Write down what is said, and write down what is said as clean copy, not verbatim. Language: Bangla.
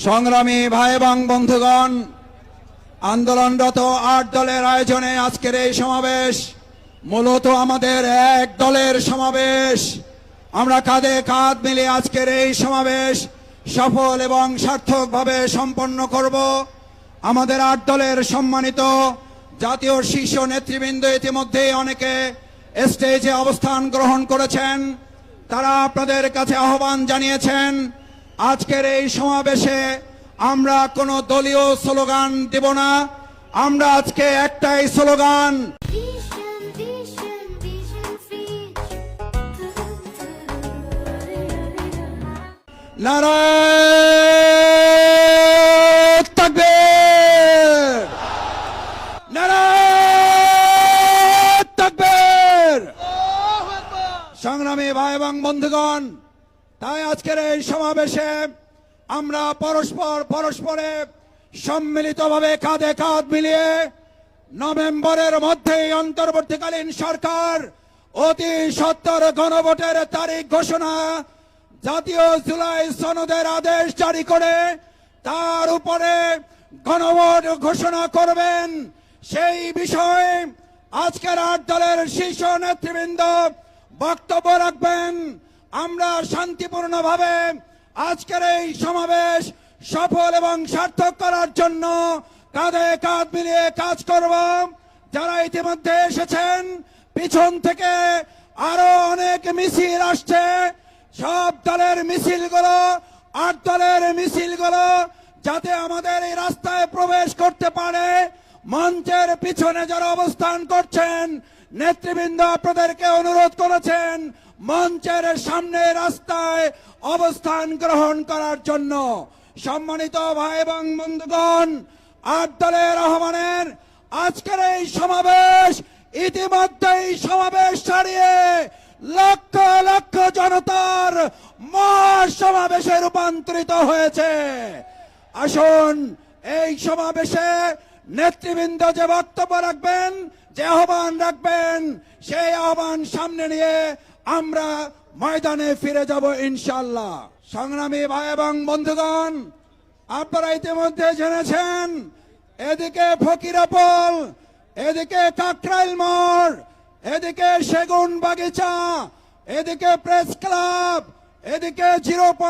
সংগ্রামী ভাই এবং বন্ধুগণ, আন্দোলনরত ৮ দলের আয়োজনে আজকের এই সমাবেশ মূলত আমাদের এক দলের সমাবেশ। আমরা কাঁধে কাঁধ মিলিয়ে আজকের এই সমাবেশ সফল এবং সার্থকভাবে সম্পন্ন করব। আমাদের ৮ দলের সম্মানিত জাতীয় শীর্ষ নেতৃবৃন্দ ইতিমধ্যে অনেকে স্টেজে অবস্থান গ্রহণ করেছেন। তারা আপনাদের কাছে আহ্বান জানিয়েছেন, আজকের এই সমাবেশে আমরা কোনো দলীয় স্লোগান দেব না। আমরা আজকে একটাই স্লোগান, নারায়ে তাকবীর, নারায়ে তাকবীর। সংগ্রামী ভাই এবং বন্ধুগণ, তাই আজকের এই সমাবেশে আমরা পরস্পরে সম্মিলিতভাবে কাঁধে কাঁধ মিলিয়ে নভেম্বরের মধ্যেই অন্তর্বর্তীকালীন সরকার অতি সত্বর গণভোটের তারিখ ঘোষণা, জাতীয় জুলাই সনদের আদেশ জারি করে তার উপরে গণভোট ঘোষণা করবেন। সেই বিষয়ে আজকের ৮ দলের শীর্ষ নেতৃবৃন্দ বক্তব্য রাখবেন। আমরা শান্তিপূর্ণভাবে আজকের এই সমাবেশ সফল এবং সার্থক করার জন্য কাঁধে কাঁধ মিলিয়ে কাজ করব। যারা ইতিমধ্যে এসেছেন, পিছন থেকে আরো অনেক মিছিল আসছে। সব দলের মিছিলগুলো, ৮ দলের মিছিলগুলো যাতে আমাদের এই রাস্তায় প্রবেশ করতে পারে, মঞ্চের পিছনে যারা অবস্থান করছেন নেতৃবৃন্দ আপনাদেরকে অনুরোধ করেছেন মঞ্চের সামনে রাস্তায় অবস্থান গ্রহণ করার জন্য। সম্মানিত ভাই এবং বন্ধুগণ, ৮ দলের আহ্বানের আজকের এই সমাবেশ ইতিমধ্যেই সমাবেশ ছাড়িয়ে লক্ষ লক্ষ জনতার মহাসমাবেশে রূপান্তরিত হয়েছে। আসুন এই সমাবেশে নেতৃবৃন্দ যে বক্তব্য রাখবেন, যে আহ্বান রাখবেন, সেই আহ্বান সামনে নিয়ে আমরা ময়দানে ফিরে যাব ইনশাআল্লাহ। সংগ্রামী ভাই এবং বন্ধুগণ, আপনারা ইতিমধ্যে জেনেছেন, এদিকে ফকিরাপোল, এদিকে কাকরাইল মোড়, এদিকে সেগুন বাগিচা, এদিকে প্রেস ক্লাব, এদিকে 0